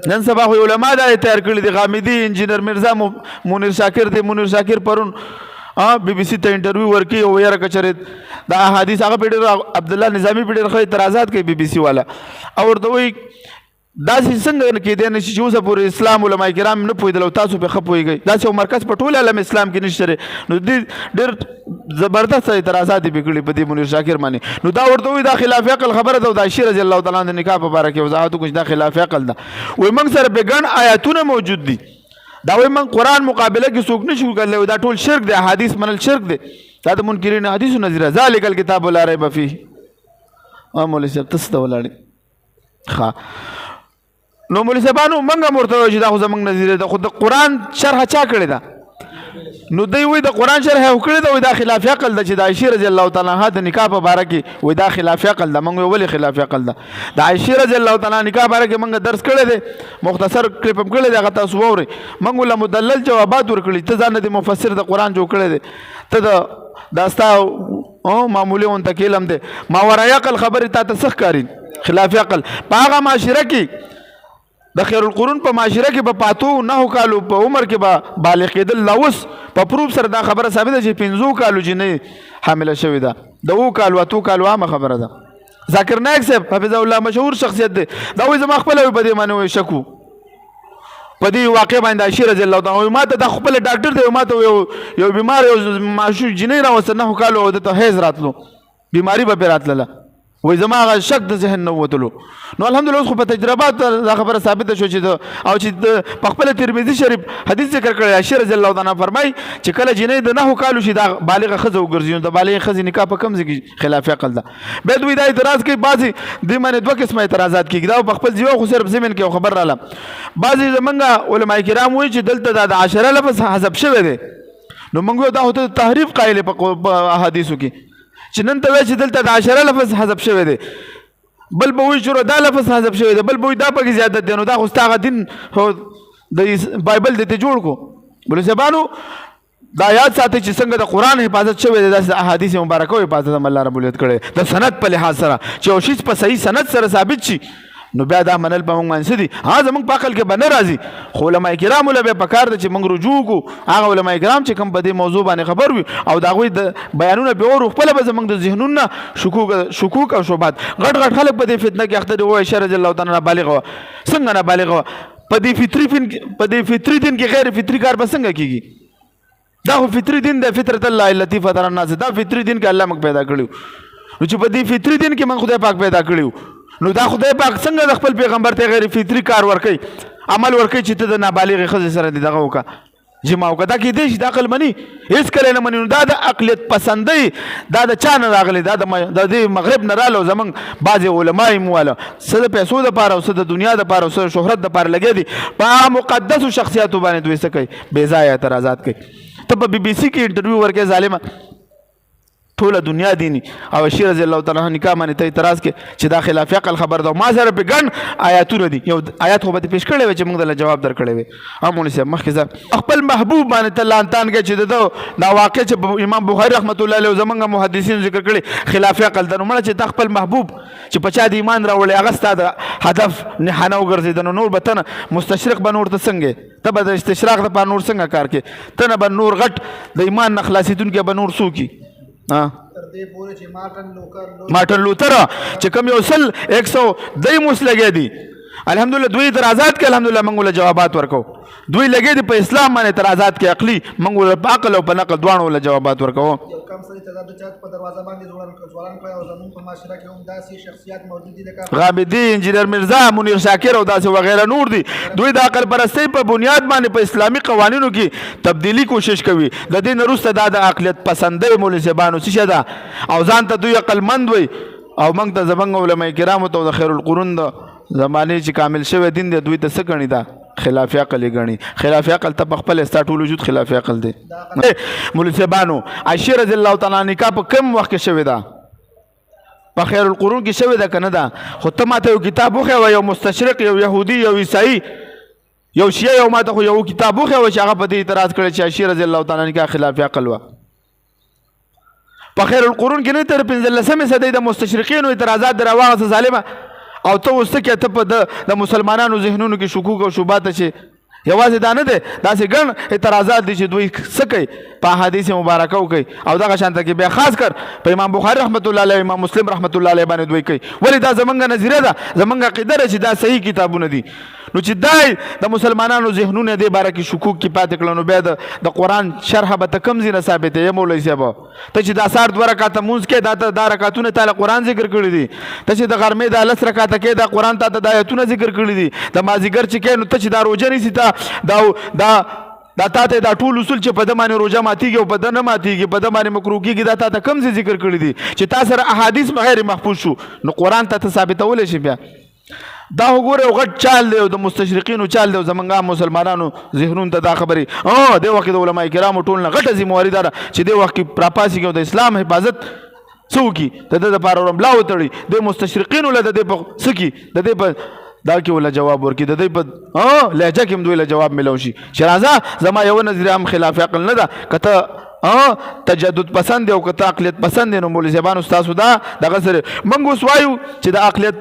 نن سبا خو علما دا تیار کړی دي غامدي انجینر مرزا منیر شاکر دی منیر شاکر پرون بی بی سی ته انټرویو ورکړي او یاره کچره دا احادیث هغه په ډېر عبد الله نظامی په ډېر ښه اعتراضات کوي بی بی سی والا او ورته وایي داسې څنګه کېدی نه شي چې اوسه پورې اسلام علما کرام نه پوهېدل او تاسو پرې ښه پوهېږئ داسې یو مرکز په ټول عالم اسلام کې نشته دی نو دې ډېر زبردست اعتراضات یې پرې کړي په دې منیر شاکر باندې نو دا ورته وایي دا خلاف عقل خبره ده او د عائشې رضی الله تعالی عنها د نکاح په باره کې وضاحت وکړو چې دا خلاف عقل ده وایي موږ سره پرې ګڼ آیاتونه موجود دي دا وایي موږ قرآن مقابله کې څوک نه شو کولی دا ټول شرک دی احادیث منل شرک دی دا د منکرین حدیثو نظیره ذلک الکتاب لا ریب فیه مولوي صاحب ته څه ته ولاړې ښه نو مولوي صاحبانو موږ هم ورته وایو چې دا خو زموږ نظریه ده خو د قرآن شرحه چا کړې ده نو دوی وایي د قرآن شرحه یې کړې ده وایي دا خلاف عقل ده چې د عایشې رضی الله تعالی عنها د نکاح په باره کې وایي دا خلاف عقل ده موږ ولې خلاف عقل ده د عایشې رضی الله تعالی عنها نکاح باره کې موږ درس کړی دی مختصر کلیپ هم کړی دی هغه تاسو واورئ موږ له مدلل جوابات ورکړي ته ځان د مفسر د قرآن جوړ کړی دی ته دا ستا معمولي غونته کې علم دی ماورای عقل خبرې تا ته څه ښکاري خلاف عقل په هغه معاشره کې د خیر القرون په معاشره کې به پاتو 9 کالو په عمر کې به بالغ کېدل لا اوس په پروف سره دا خبره ثابته ده چې 15 کالو جنۍ حامله شوې ده د 2 کالو 8 کالو عامه خبره ده ذاکر نایک صاحب حفظه الله مشهور شخصیت دی دا وایي زما خپله په دې باندې شک و په دې واقع باندې عائشې رضی الله تعالی عنها ما ته دا خپل ډاکټر دی ما ته یو بیمار یو ماشوم جنۍ راوسته 9 کالو او دته حیض راتلو بیماری به پرې راتلله وای زما هغه شک د ذهن نه وتلو نو الحمدلله اوس خو په تجربات دا خبره ثابته شو چې او چې په خپل ترمذی شریف حدیث ذکر کړی عائشہ رضی الله عنها فرمای چې کله جنې د 9 کالو شي دا بالغه خزه وګرځي د بالغه خزه نکاح په کم ځای خلاف عقل ده به دوی دا اعتراض کوي بعضی د باندې دوه قسمه اعتراضات کوي دا په خپل ځای خو صرف زمين کې خبر رااله بعضی زمونږ علما کرام وایي چې دلته د 10 لفظ حذف شوی دی نو موږ دا هوته تحریف قائل په احادیثو کې چې نن ته وایي چې دلته د 10 لفظ حذف شوی دی بل به وایي چې دا لفظ حذف شوی دی بل به وایي دا پکې زیادت دی نو دا خو ستا هغه دین د بایبل دې ته جوړ کو بلو صاحبانو دا یاد ساتئ چې څنګه د قرآن حفاظت شوی دی داسې احادیث مبارکو حفاظت هم الله رب العزت کړی د سند په لحاظ سره چې یو شی په صحیح سند سره ثابت شي نو بیا دا منل په موږ باندې څه دي زموږ په عقل کې به نه راځي خو علما کرامو له بیا پکار ده چې موږ رجوع کړو هغه علما کرام چې کوم په دې موضوع باندې خبر وي او د هغوی د بیانونه بیا ورو خپله به زموږ د ذهنونه شکوک او شبهات غټ غټ خلک په دې فتنه کې اخته دي وایي عائشہ رضی الله تعالی عنها بالغه وه څنګه نابالغه وه په دې فطري دین کې غیر فطري کار به څنګه کېږي دا خو فطري دین دی فطرت الله التي فطر الناس دا فطري دین کې الله موږ پیدا کړیو نو چې په دې فطري دین کې موږ خدای پاک پیدا کړیو نو دا خدای پاک څنګه د خپل پیغمبر ته غیر فطري کار ورکوي عمل ورکوي چې ته د نابالغې ښځې سره دې دغه وکړه جما وکړه دا کېدی شي د عقل مني هېڅکله نه مني نو دا د عقلیت پسندۍ دا د چا نه راغلی دا د دې مغرب نه راغلی زموږ بعضې علما یې مواله څه د پیسو دپاره او څه د دنیا دپاره او څه د شهرت دپاره لګیا دي په هغه مقدسو شخصیاتو باندې دوی څه کوي بې ځایه اعتراضات کوي ته په بي بي سي کې انټرویو ورکوې ظالمه ټوله دنیا دیني او عائشہ رضی الله تعالی عنها نکاح باندې ته اعتراض کې چې دا خلاف عقل خبر ده ما سره په ګڼ آیاتونه دي یو آیات خو به دې پیش کړی وی چې موږ دله جواب درکړی وی مولوي صاحب مخکې ځه خپل محبوب باندې ته لعنتان کوي چې دا واقع چې امام بخاري رحمت الله علیه زمونږ محدثین ذکر کړي خلاف عقل ده نو مړه چې تا خپل محبوب چې په چا د ایمان راوړی هغه ستا د هدف نښانه وګرځېده نو نور به ته نه مستشرق به نور ته څنګه ته به د استشراق دپاره نور څنګه کار کوې ته نه به نور غټ د ایمان نه خلاصېدونکي به نور څوک مارټن لوتر چې کوم یو 100 موس لګیا دي الحمدلله دوی اعتراضات کوي الحمدلله موږ له جوابات ورکو دوی لګیا دي په اسلام باندې اعتراضات کوي عقلي موږ له عقل او په نقل دواړو له جوابات ورکو غامدي انجینر مرزا منیر شاکر او داسې وغیره نور دي دوی د عقل پرستۍ په بنیاد باندې په اسلامي قوانینو کې تبدیلی کوشش کوي د دې نه وروسته دا د عقلیت پسندۍ مولوي صاحبانو څه شی ده او ځان ته دوی عقلمند وي او موږ ته زموږ علما کرامو ته د خیر القرون د زمانې چې کامل شوی دین دی دوی ته څه ګڼي دا خلاف عقل یې ګڼي خلاف عقل ته په خپل ستا ټول وجود خلاف عقل دی مولوي صاحبانو عائشہ رضی الله تعالی عنها نکاح په کوم وخت کې شوې ده په خیر القرون کې شوې ده که نه ده خو ته ماته یو کتاب وښیوه یو مستشرق یو یهودي یو عیسائی یو شیعه یو ماته خو یو کتاب وښیوه چې هغه په دې اعتراض کړی چې عائشہ رضی الله تعالی عنها نکاح خلاف عقل وه په خیر القرون کې نه تر 15مې صدۍ د مستشرقینو اعتراضات در راواغسته ظالمه او ته اوس کې ته په د مسلمانانو ذهنونو کې شکوک او شبهات شي یوازې دا نه دی داسې ګڼ اعتراضات دي چې دوی څه کوي په احادیث مبارکه کوي او دغه شانته کې بیا خاص کر په امام بخاري رحمت الله علیه امام مسلم رحمت الله علیه باندې دوی کوي ولې دا زمونږ نظریه ده زمونږ عقیده ده چې دا صحیح کتابونه دي نو چې دای د مسلمانانو ذهنونه دې باره کې شکوک کې پاتې کړل نو بیا د قرآن شرحه به ته کوم ځای نه ثابتې یا مولوي صاحب ته چې دا سهار 2 رکعاته مونځ کې دا رکعتونه تعالی قرآن ذکر کړي دي ته چې د غرمې دا 10 رکعاته کې دا قرآن ته د آیتونه ذکر کړي دي د مازدیګر چې کې نو ته چې دا روزه نیسي دا تاته دا ټول اصول چې په د باندې روزه ماتيږي او په د نه ماتيږي په د باندې مکروه کیږي دا تاته کوم ځای ذکر کړي دي چې تاسو سره احادیث غیر محفوظ شو نو قرآن ته ثابتول شي بیا دا وګوره غټ چال دی د مستشرقینو چال دی زمونږ مسلمانانو ذهنون ته دا خبرې د وخت د علماء کرامو ټول نه غټه ذمہواری ده چې د وخت پراپاسی کې د اسلام حفاظت څوکي د لپاره رملا وتړي د مستشرقینو له د سکی د دې په دا کې ولا جواب ورکړي د دې په لهجه کې دوی له جواب ملو شي چې راځه زما یو نظریه هم خلاف عقل نه ده کته تجدد پسند او کته عقلیت پسند نو مولوی زبان استاد دا دغه سره منګو سوایو چې د عقلیت